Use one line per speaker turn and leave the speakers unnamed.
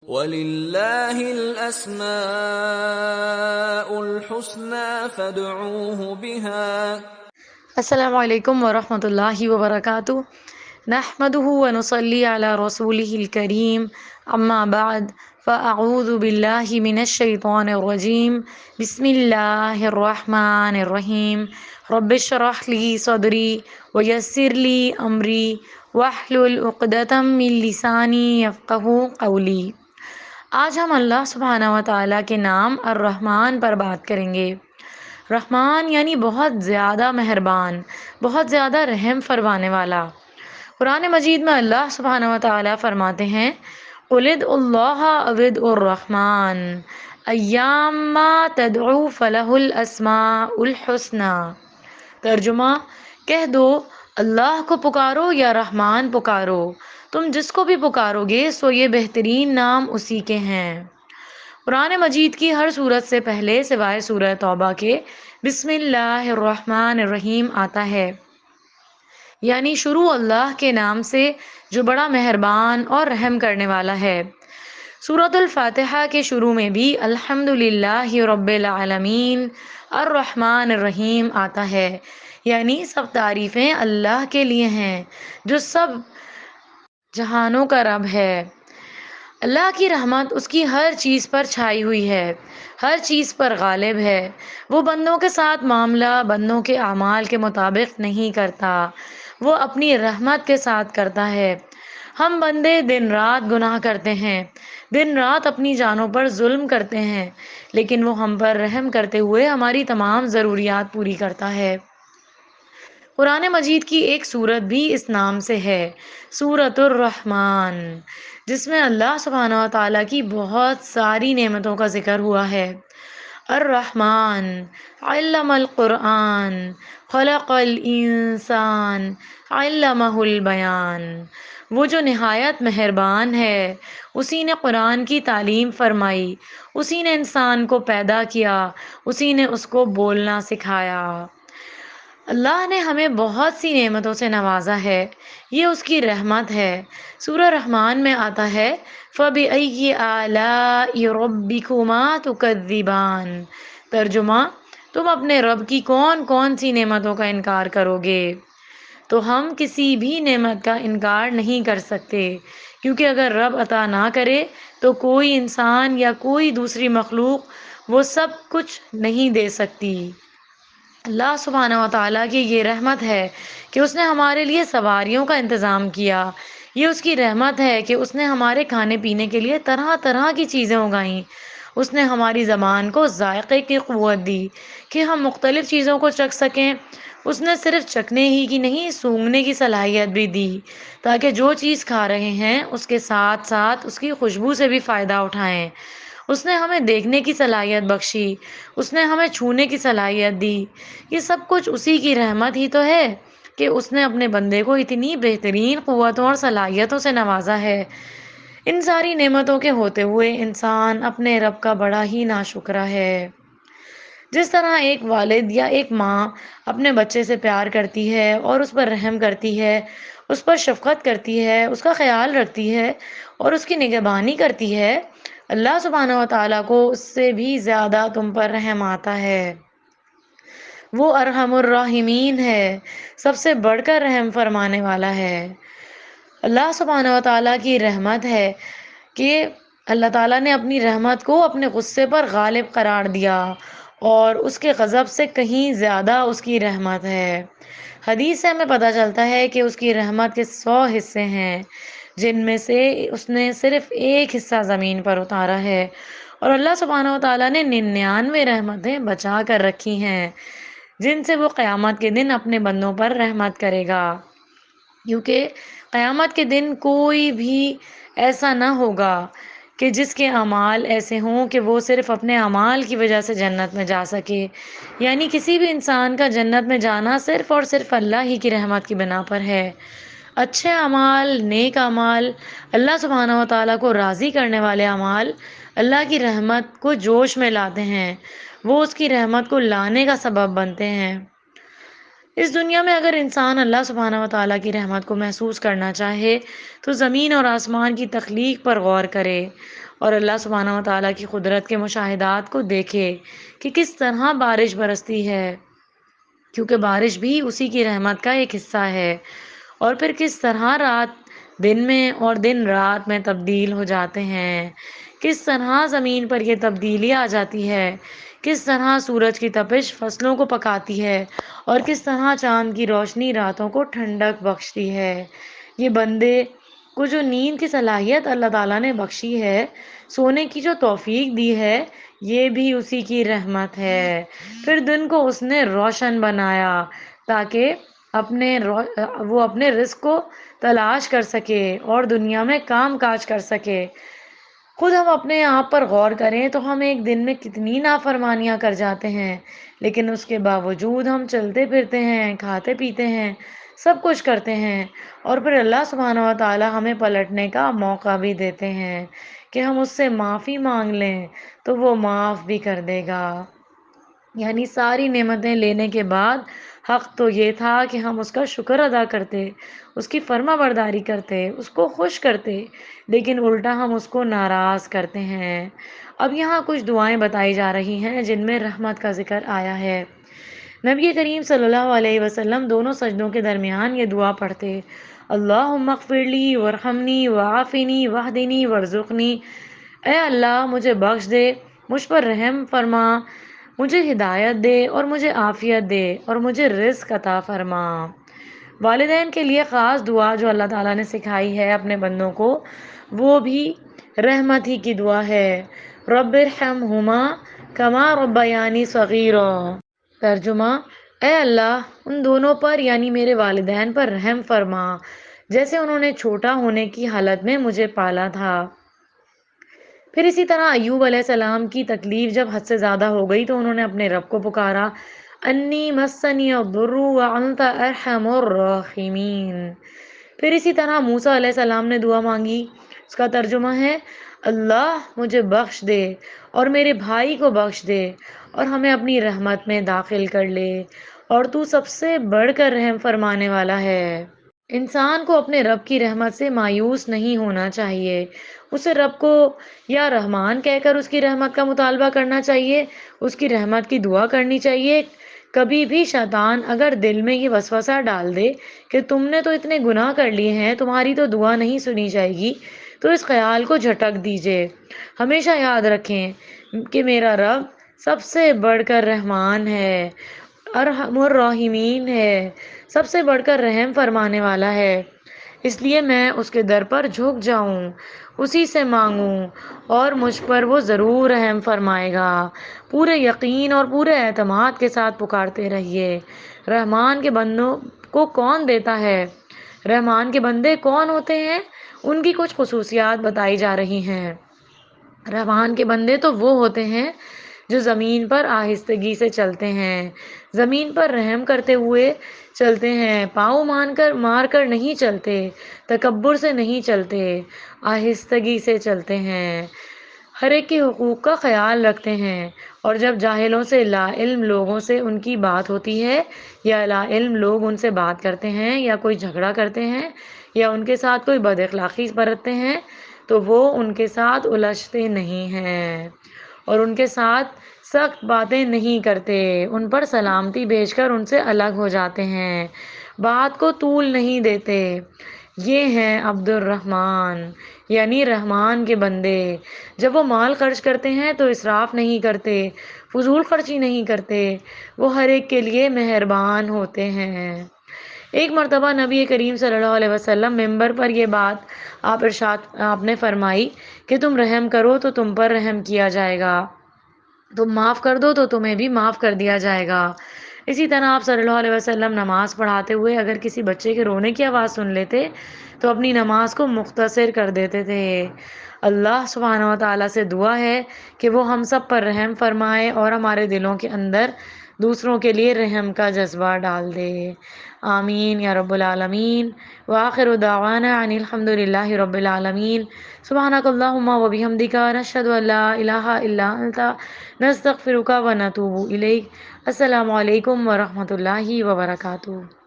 وَلِلَّهِ الْأَسْمَاءُ الْحُسْنَى فَادْعُوهُ بِهَا۔
السلام علیکم ورحمۃ اللہ وبرکاتہ۔ نحمده ونصلی علی رسولہ الکریم، اما بعد فاعوذ باللہ من الشیطان الرجیم، بسم اللہ الرحمن الرحیم۔ رب اشرح لی صدری ویسر لی امری واحلل عقدۃ من لسانی یفقہوا قولی۔ آج ہم اللہ سبحانہ و تعالیٰ کے نام الرحمن پر بات کریں گے۔ رحمان یعنی بہت زیادہ مہربان، بہت زیادہ رحم فرمانے والا۔ قرآن مجید میں اللہ سبحانہ و تعالیٰ فرماتے ہیں قُلِ ادْعُوا اللَّهَ أَوِ ادْعُوا الرَّحْمَٰنَ أَيَّمَّا تَدْعُوا فَلَهُ الْأَسْمَاءُ الْحُسْنَىٰ۔ ترجمہ، کہہ دو اللہ کو پکارو یا رحمان پکارو، تم جس کو بھی پکارو گے سو یہ بہترین نام اسی کے ہیں۔ قرآن مجید کی ہر سورت سے پہلے سوائے سورہ توبہ کے بسم اللہ الرحمن الرحیم آتا ہے، یعنی شروع اللہ کے نام سے جو بڑا مہربان اور رحم کرنے والا ہے۔ سورۃ الفاتحہ کے شروع میں بھی الحمدللہ رب العالمین الرحمن الرحیم آتا ہے، یعنی سب تعریفیں اللہ کے لیے ہیں جو سب جہانوں کا رب ہے۔ اللہ کی رحمت اس کی ہر چیز پر چھائی ہوئی ہے، ہر چیز پر غالب ہے۔ وہ بندوں کے ساتھ معاملہ بندوں کے اعمال کے مطابق نہیں کرتا، وہ اپنی رحمت کے ساتھ کرتا ہے۔ ہم بندے دن رات گناہ کرتے ہیں، دن رات اپنی جانوں پر ظلم کرتے ہیں، لیکن وہ ہم پر رحم کرتے ہوئے ہماری تمام ضروریات پوری کرتا ہے۔ قرآن مجید کی ایک سورت بھی اس نام سے ہے، سورۃ الرحمن، جس میں اللہ سبحانہ و تعالیٰ کی بہت ساری نعمتوں کا ذکر ہوا ہے۔ الرحمن علم القرآن خلق الانسان علمہ البیان۔ وہ جو نہایت مہربان ہے، اسی نے قرآن کی تعلیم فرمائی، اسی نے انسان کو پیدا کیا، اسی نے اس کو بولنا سکھایا۔ اللہ نے ہمیں بہت سی نعمتوں سے نوازا ہے، یہ اس کی رحمت ہے۔ سورہ رحمان میں آتا ہے فَبِأَيِّ آلَاءِ رَبِّكُمَا تُكَذِّبَانِ۔ ترجمہ، تم اپنے رب کی کون کون سی نعمتوں کا انکار کرو گے؟ تو ہم کسی بھی نعمت کا انکار نہیں کر سکتے، کیونکہ اگر رب عطا نہ کرے تو کوئی انسان یا کوئی دوسری مخلوق وہ سب کچھ نہیں دے سکتی۔ اللہ سبحانہ و تعالیٰ کی یہ رحمت ہے کہ اس نے ہمارے لیے سواریوں کا انتظام کیا، یہ اس کی رحمت ہے کہ اس نے ہمارے کھانے پینے کے لیے طرح طرح کی چیزیں اگائیں، اس نے ہماری زبان کو ذائقے کی قوت دی کہ ہم مختلف چیزوں کو چکھ سکیں، اس نے صرف چکھنے ہی کی نہیں سونگھنے کی صلاحیت بھی دی تاکہ جو چیز کھا رہے ہیں اس کے ساتھ ساتھ اس کی خوشبو سے بھی فائدہ اٹھائیں۔ اس نے ہمیں دیکھنے کی صلاحیت بخشی، اس نے ہمیں چھونے کی صلاحیت دی۔ یہ سب کچھ اسی کی رحمت ہی تو ہے کہ اس نے اپنے بندے کو اتنی بہترین قوتوں اور صلاحیتوں سے نوازا ہے۔ ان ساری نعمتوں کے ہوتے ہوئے انسان اپنے رب کا بڑا ہی ناشکرا ہے۔ جس طرح ایک والد یا ایک ماں اپنے بچے سے پیار کرتی ہے اور اس پر رحم کرتی ہے، اس پر شفقت کرتی ہے، اس کا خیال رکھتی ہے اور اس کی نگہبانی کرتی ہے، اللہ سبحانہ و تعالیٰ کو اس سے بھی زیادہ تم پر رحم آتا ہے۔ وہ ارحم الراحمین ہے، سب سے بڑھ کر رحم فرمانے والا ہے۔ اللہ سبحانہ و تعالیٰ کی رحمت ہے کہ اللہ تعالیٰ نے اپنی رحمت کو اپنے غصے پر غالب قرار دیا اور اس کے غضب سے کہیں زیادہ اس کی رحمت ہے۔ حدیث سے ہمیں پتہ چلتا ہے کہ اس کی رحمت کے 100 حصے ہیں، جن میں سے اس نے صرف ایک حصہ زمین پر اتارا ہے، اور اللہ سبحانہ و تعالیٰ نے 99 رحمتیں بچا کر رکھی ہیں جن سے وہ قیامت کے دن اپنے بندوں پر رحمت کرے گا، کیونکہ قیامت کے دن کوئی بھی ایسا نہ ہوگا کہ جس کے اعمال ایسے ہوں کہ وہ صرف اپنے اعمال کی وجہ سے جنت میں جا سکے، یعنی کسی بھی انسان کا جنت میں جانا صرف اور صرف اللہ ہی کی رحمت کی بنا پر ہے۔ اچھے اعمال، نیک اعمال، اللہ سبحانہ و تعالیٰ کو راضی کرنے والے اعمال اللہ کی رحمت کو جوش میں لاتے ہیں، وہ اس کی رحمت کو لانے کا سبب بنتے ہیں۔ اس دنیا میں اگر انسان اللہ سبحانہ و تعالیٰ کی رحمت کو محسوس کرنا چاہے تو زمین اور آسمان کی تخلیق پر غور کرے اور اللہ سبحانہ و تعالیٰ کی قدرت کے مشاہدات کو دیکھے کہ کس طرح بارش برستی ہے، کیونکہ بارش بھی اسی کی رحمت کا ایک حصہ ہے، اور پھر کس طرح رات دن میں اور دن رات میں تبدیل ہو جاتے ہیں، کس طرح زمین پر یہ تبدیلی آ جاتی ہے، کس طرح سورج کی تپش فصلوں کو پکاتی ہے، اور کس طرح چاند کی روشنی راتوں کو ٹھنڈک بخشتی ہے۔ یہ بندے کو جو نیند کی صلاحیت اللہ تعالیٰ نے بخشی ہے، سونے کی جو توفیق دی ہے، یہ بھی اسی کی رحمت ہے۔ پھر دن کو اس نے روشن بنایا تاکہ وہ اپنے رزق کو تلاش کر سکے اور دنیا میں کام کاج کر سکے۔ خود ہم اپنے آپ پر غور کریں تو ہم ایک دن میں کتنی نافرمانیاں کر جاتے ہیں، لیکن اس کے باوجود ہم چلتے پھرتے ہیں، کھاتے پیتے ہیں، سب کچھ کرتے ہیں، اور پھر اللہ سبحانہ و تعالی ہمیں پلٹنے کا موقع بھی دیتے ہیں کہ ہم اس سے معافی مانگ لیں تو وہ معاف بھی کر دے گا۔ یعنی ساری نعمتیں لینے کے بعد حق تو یہ تھا کہ ہم اس کا شکر ادا کرتے، اس کی فرما برداری کرتے، اس کو خوش کرتے، لیکن الٹا ہم اس کو ناراض کرتے ہیں۔ اب یہاں کچھ دعائیں بتائی جا رہی ہیں جن میں رحمت کا ذکر آیا ہے۔ نبی کریم صلی اللہ علیہ وسلم دونوں سجدوں کے درمیان یہ دعا پڑھتے: اللہم اغفر لی ورحمنی وعافنی واہدنی وارزقنی۔ اے اللہ مجھے بخش دے، مجھ پر رحم فرما، مجھے ہدایت دے اور مجھے عافیت دے اور مجھے رزق عطا فرما۔ والدین کے لیے خاص دعا جو اللہ تعالیٰ نے سکھائی ہے اپنے بندوں کو، وہ بھی رحمت ہی کی دعا ہے۔ رب ارحمہما کما ربیانی صغیرا۔ ترجمہ: اے اللہ ان دونوں پر یعنی میرے والدین پر رحم فرما جیسے انہوں نے چھوٹا ہونے کی حالت میں مجھے پالا تھا۔ پھر اسی طرح ایوب علیہ السلام کی تکلیف جب حد سے زیادہ ہو گئی تو انہوں نے اپنے رب کو پکارا: انی مسنی الضر وانت ارحم الراحمین۔ پھر اسی طرح موسیٰ علیہ السلام نے دعا مانگی، اس کا ترجمہ ہے: اللہ مجھے بخش دے اور میرے بھائی کو بخش دے اور ہمیں اپنی رحمت میں داخل کر لے، اور تو سب سے بڑھ کر رحم فرمانے والا ہے۔ انسان کو اپنے رب کی رحمت سے مایوس نہیں ہونا چاہیے، اسے رب کو یا رحمان کہہ کر اس کی رحمت کا مطالبہ کرنا چاہیے، اس کی رحمت کی دعا کرنی چاہیے۔ کبھی بھی شیطان اگر دل میں یہ وسوسہ ڈال دے کہ تم نے تو اتنے گناہ کر لیے ہیں، تمہاری تو دعا نہیں سنی جائے گی، تو اس خیال کو جھٹک دیجئے۔ ہمیشہ یاد رکھیں کہ میرا رب سب سے بڑھ کر رحمان ہے، ارحم الراحمین ہے، سب سے بڑھ کر رحم فرمانے والا ہے، اس لیے میں اس کے در پر جھک جاؤں، اسی سے مانگوں اور مجھ پر وہ ضرور رحم فرمائے گا۔ پورے یقین اور پورے اعتماد کے ساتھ پکارتے رہیے۔ رحمان کے بندوں کو کون دیتا ہے؟ رحمان کے بندے کون ہوتے ہیں؟ ان کی کچھ خصوصیات بتائی جا رہی ہیں۔ رحمان کے بندے تو وہ ہوتے ہیں جو زمین پر آہستگی سے چلتے ہیں، زمین پر رحم کرتے ہوئے چلتے ہیں، پاؤں مار کر نہیں چلتے، تکبر سے نہیں چلتے، آہستگی سے چلتے ہیں، ہر ایک کے حقوق کا خیال رکھتے ہیں، اور جب جاہلوں سے، لا علم لوگوں سے ان کی بات ہوتی ہے یا لا علم لوگ ان سے بات کرتے ہیں یا کوئی جھگڑا کرتے ہیں یا ان کے ساتھ کوئی بد اخلاقی برتتے ہیں تو وہ ان کے ساتھ الجھتے نہیں ہیں اور ان کے ساتھ سخت باتیں نہیں کرتے، ان پر سلامتی بھیج کر ان سے الگ ہو جاتے ہیں، بات کو طول نہیں دیتے۔ یہ ہیں عبد الرحمن یعنی رحمان کے بندے۔ جب وہ مال خرچ کرتے ہیں تو اسراف نہیں کرتے، فضول خرچی نہیں کرتے، وہ ہر ایک کے لیے مہربان ہوتے ہیں۔ ایک مرتبہ نبی کریم صلی اللہ علیہ وسلم منبر پر یہ بات آپ نے فرمائی کہ تم رحم کرو تو تم پر رحم کیا جائے گا، تم معاف کر دو تو تمہیں بھی معاف کر دیا جائے گا۔ اسی طرح آپ صلی اللہ علیہ وسلم نماز پڑھاتے ہوئے اگر کسی بچے کے رونے کی آواز سن لیتے تو اپنی نماز کو مختصر کر دیتے تھے۔ اللہ سبحانہ و تعالیٰ سے دعا ہے کہ وہ ہم سب پر رحم فرمائے اور ہمارے دلوں کے اندر دوسروں کے لیے رحم کا جذبہ ڈال دے۔ آمین یا رب العالمین۔ وآخر دعوانا ان الحمد للہ رب العالمین۔ سبحانک اللہم و بحمدک، نشہد ان لا الہ الا انت، نستغفرک و نتوب الیک۔ السلام علیکم ورحمۃ اللہ وبرکاتہ۔